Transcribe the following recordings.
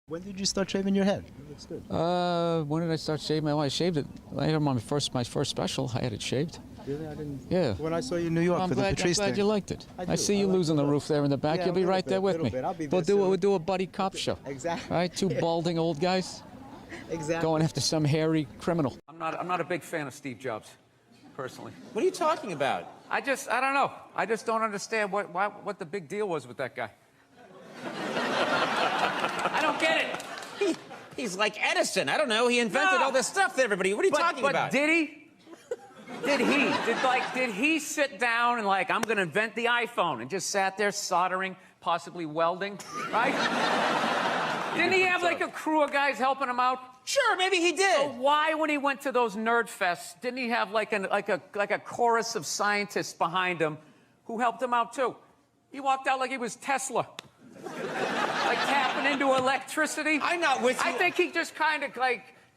When did you start shaving your head? It looks good. When did I start shaving? Well, I shaved it. I had my first special. I had it shaved. Really? I didn't. Yeah. When I saw you in New York I'm for the Patrice glad thing. you liked it. I I see you like losing the look. roof there in the back. Yeah, You'll be a right there little with bit. me. I'll be there We'll soon. do a buddy cop show. Exactly. All right, two balding old guys Exactly. going after some hairy criminal. I'm not a big fan of Steve Jobs, personally. What are you talking about? I don't know. I just don't understand what the big deal was with that guy. I don't get it. He's like Edison. I don't know. He invented all this stuff to everybody. What are you talking about? But did he? Did he sit down and I'm going to invent the iPhone and just sat there soldering, possibly welding, right? Didn't he have a crew of guys helping him out? Sure, maybe he did. So why, when he went to those nerd fests, didn't he have like a chorus of scientists behind him who helped him out too? He walked out like he was Tesla. Like tapping into electricity. I'm not with you. I think he just kind of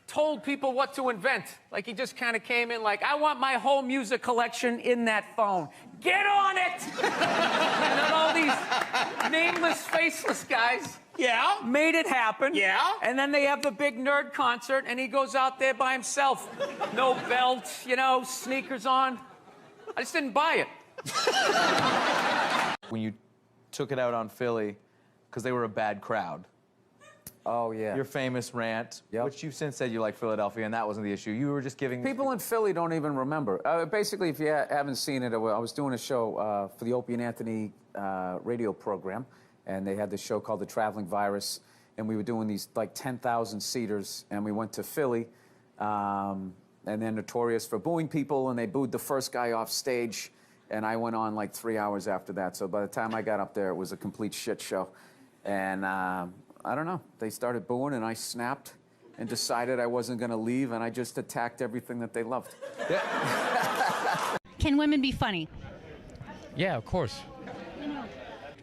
told people what to invent. Like he just kind of came in I want my whole music collection in that phone. Get on it! And then all these nameless, faceless guys made it happen. Yeah. And then they have the big nerd concert and he goes out there by himself. No belt, sneakers on. I just didn't buy it. When you took it out on Philly, because they were a bad crowd. Oh, yeah. Your famous rant, which you've since said you like Philadelphia, and that wasn't the issue. You were just giving... People in Philly don't even remember. Basically, if you haven't seen it, I was doing a show for the Opie and Anthony radio program, and they had this show called The Traveling Virus, and we were doing these 10,000 seaters, and we went to Philly, and they're notorious for booing people, and they booed the first guy off stage, and I went on 3 hours after that. So by the time I got up there, it was a complete shit show. And I don't know, they started booing and I snapped and decided I wasn't going to leave, and I just attacked everything that they loved. Can women be funny? Yeah, of course.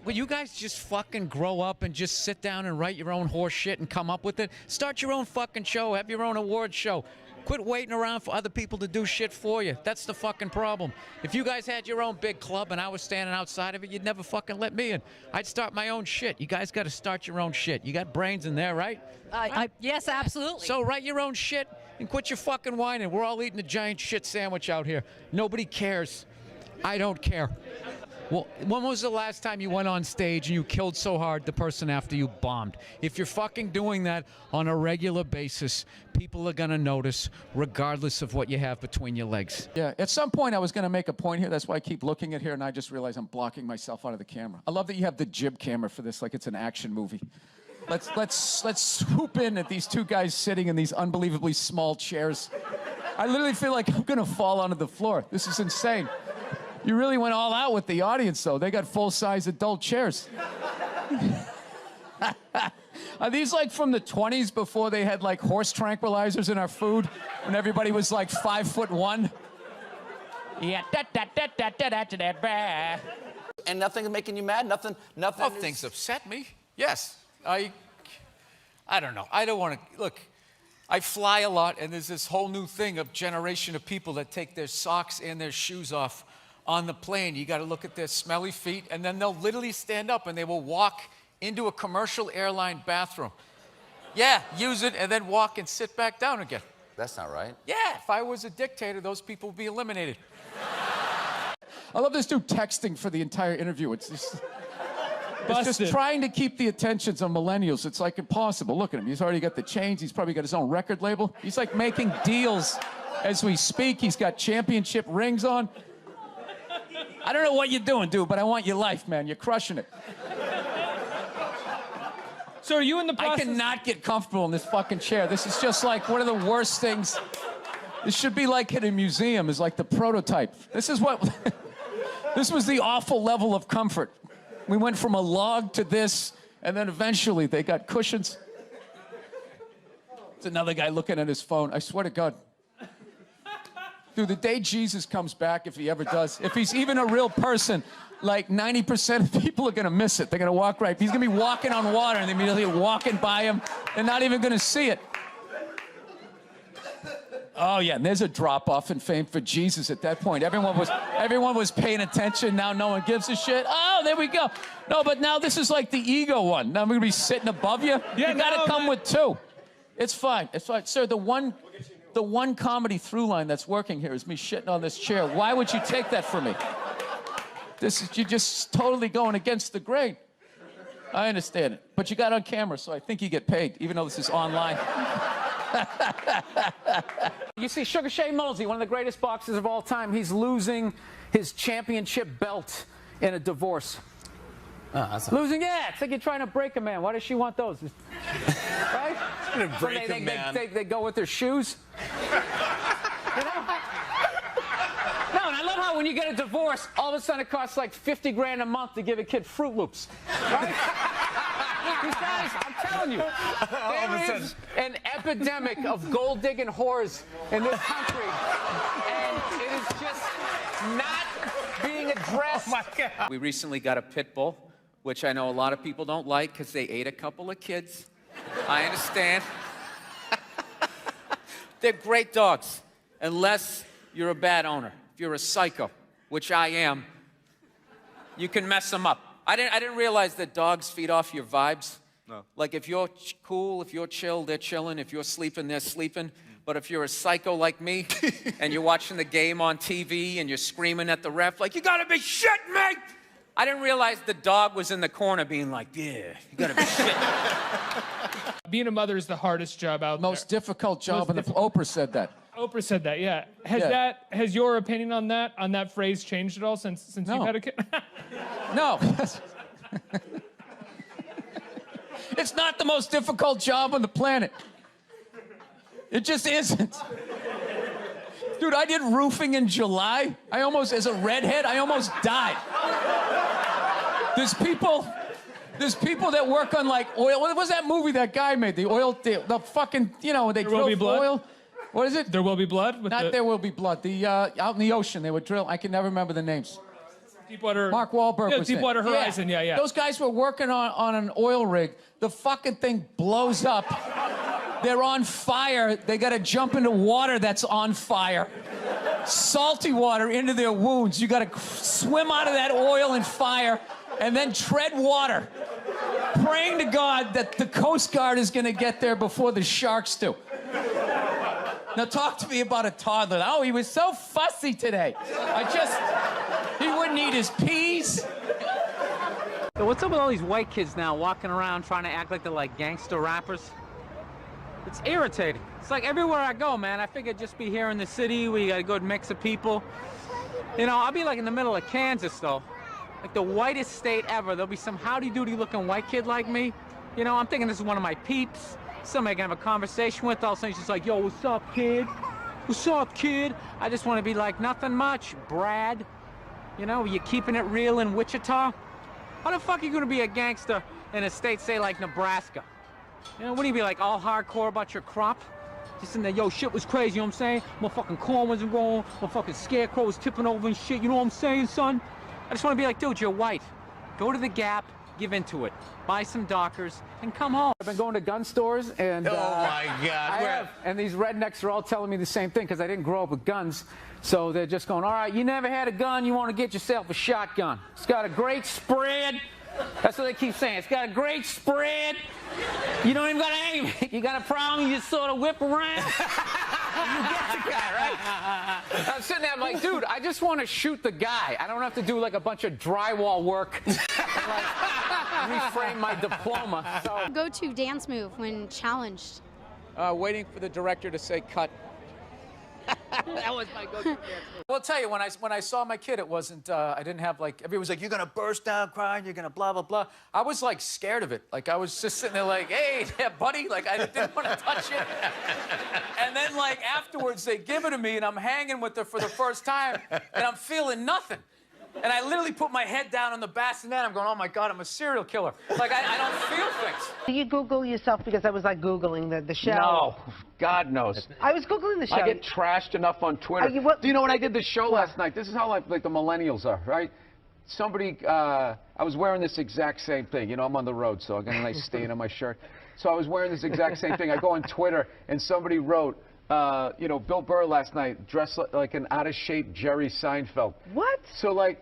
Will you guys just fucking grow up and just sit down and write your own horse shit and come up with it? Start your own fucking show, have your own award show. Quit waiting around for other people to do shit for you. That's the fucking problem. If you guys had your own big club and I was standing outside of it, you'd never fucking let me in. I'd start my own shit. You guys got to start your own shit. You got brains in there, right? Yes, absolutely. So write your own shit and quit your fucking whining. We're all eating a giant shit sandwich out here. Nobody cares. I don't care. Well, when was the last time you went on stage and you killed so hard the person after you bombed? If you're fucking doing that on a regular basis, people are going to notice regardless of what you have between your legs. Yeah, at some point I was going to make a point here. That's why I keep looking at here, and I just realized I'm blocking myself out of the camera. I love that you have the jib camera for this like it's an action movie. Let's swoop in at these two guys sitting in these unbelievably small chairs. I literally feel like I'm going to fall onto the floor. This is insane. You really went all out with the audience, though. They got full-size adult chairs. Are these from the 20s before they had horse tranquilizers in our food? When everybody was 5'1"? Yeah, And nothing's making you mad? Nothing. Oh, things upset me. Yes. I don't know. I don't want to... Look, I fly a lot, and there's this whole new thing of generation of people that take their socks and their shoes off on the plane. You got to look at their smelly feet, and then they'll literally stand up and they will walk into a commercial airline bathroom. Yeah, use it and then walk and sit back down again. That's not right. Yeah, if I was a dictator, those people would be eliminated. I love this dude texting for the entire interview. It's just trying to keep the attentions of millennials. It's impossible. Look at him. He's already got the chains. He's probably got his own record label. He's making deals as we speak. He's got championship rings on. I don't know what you're doing, dude, but I want your life, man. You're crushing it. So are you in the process? I cannot get comfortable in this fucking chair. This is just one of the worst things. This should be in a museum, is the prototype. This is what... This was the awful level of comfort. We went from a log to this, and then eventually they got cushions. It's another guy looking at his phone. I swear to God. Dude, the day Jesus comes back, if he ever does, if he's even a real person, 90% of people are going to miss it. They're going to walk right. He's going to be walking on water, and they're immediately walking by him. They're not even going to see it. Oh yeah, and there's a drop off in fame for Jesus at that point. Everyone was paying attention. Now no one gives a shit. Oh, there we go. No, but now this is like the ego one. Now I'm gonna be sitting above you. Yeah, you gotta come with two. It's fine. It's fine, sir. The one comedy through line that's working here is me shitting on this chair. Why would you take that from me? You're just totally going against the grain. I understand it, but you got on camera, so I think you get paid, even though this is online. You see, Sugar Shane Mosley, one of the greatest boxers of all time, he's losing his championship belt in a divorce. Losing, yeah. It's like you're trying to break a man. Why does she want those? Right? Gonna break a man. They go with their shoes. You know? No, and I love how when you get a divorce, all of a sudden it costs like 50 grand a month to give a kid Fruit Loops. Right? These guys, I'm telling you, there is an epidemic of gold-digging whores in this country, and it is just not being addressed. Oh my God. We recently got a pit bull, which I know a lot of people don't like because they ate a couple of kids. I understand. They're great dogs, unless you're a bad owner. If you're a psycho, which I am, you can mess them up. I didn't realize that dogs feed off your vibes. No. Like if you're cool, if you're chill, they're chilling. If you're sleeping, they're sleeping. But if you're a psycho like me and you're watching the game on TV and you're screaming at the ref like, you gotta be shitting me! I didn't realize the dog was in the corner being like, yeah, you gotta be shitting. Being a mother is the hardest job out there. Most difficult job, and Oprah said that. Oprah said that, yeah. Has your opinion on that phrase changed at all since you've had a kid? No. It's not the most difficult job on the planet. It just isn't. Dude, I did roofing in July. As a redhead, I almost died. There's people that work on like oil. What was that movie that guy made? The fucking, they drill oil. What is it? There Will Be Blood? There Will Be Blood. Out in the ocean, they would drill. I can never remember the names. Deepwater. Mark Wahlberg was Deepwater Horizon, yeah. Those guys were working on an oil rig. The fucking thing blows up. They're on fire. They got to jump into water that's on fire. Salty water into their wounds. You got to swim out of that oil and fire and then tread water, praying to God that the Coast Guard is going to get there before the sharks do. Now talk to me about a toddler. Oh, he was so fussy today. He wouldn't eat his peas. So what's up with all these white kids now walking around trying to act like they're like gangster rappers? It's irritating. It's like everywhere I go, man, I figure I'd just be here in the city where you got a good mix of people. I'll be like in the middle of Kansas, though. Like the whitest state ever. There'll be some howdy-doody looking white kid like me. I'm thinking this is one of my peeps. Somebody I can have a conversation with. All of a sudden she's like, yo, what's up, kid? What's up, kid? I just want to be like, nothing much, Brad. You keeping it real in Wichita? How the fuck are you going to be a gangster in a state, say, like Nebraska? Wouldn't you be like all hardcore about your crop? Just in there, yo, shit was crazy, you know what I'm saying? Motherfucking corn wasn't wrong, motherfucking scarecrow was tipping over and shit, you know what I'm saying, son? I just want to be like, dude, you're white. Go to the Gap, give into it. Buy some Dockers, and come home. I've been going to gun stores, and Oh my God. and these rednecks are all telling me the same thing because I didn't grow up with guns. So they're just going, all right, you never had a gun, you want to get yourself a shotgun. It's got a great spread. That's what they keep saying. It's got a great spread. You don't even got to aim it. You got a problem, you just sort of whip around. You get the guy, right? I'm sitting there, I'm like, dude, I just want to shoot the guy. I don't have to do like a bunch of drywall work and like reframe my diploma. So. Go-to dance move when challenged? Waiting for the director to say cut. That was my go-to dance. Well, I'll tell you, when I saw my kid, it wasn't, I didn't have like, everybody was like, you're gonna burst down crying, you're gonna blah, blah, blah. I was like scared of it. Like I was just sitting there like, hey, yeah, buddy, like I didn't want to touch it. And then like afterwards, they give it to me and I'm hanging with her for the first time and I'm feeling nothing. And I literally put my head down on the bassinet. I'm going, oh my God, I'm a serial killer. Like I don't feel things. Do you Google yourself? Because I was like Googling the show. No, God knows. I was Googling the show. I get trashed enough on Twitter. Do you know when I did the show last night? This is how like the millennials are, right? Somebody, I was wearing this exact same thing. I'm on the road, so I got a nice stain on my shirt. So I was wearing this exact same thing. I go on Twitter, and somebody wrote, you know, Bill Burr last night dressed like an out-of-shape Jerry Seinfeld. What? So, like,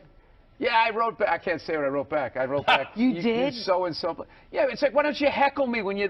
yeah, I wrote back. I can't say what I wrote back. I wrote back. You did? So and so. Yeah, it's like, why don't you heckle me when you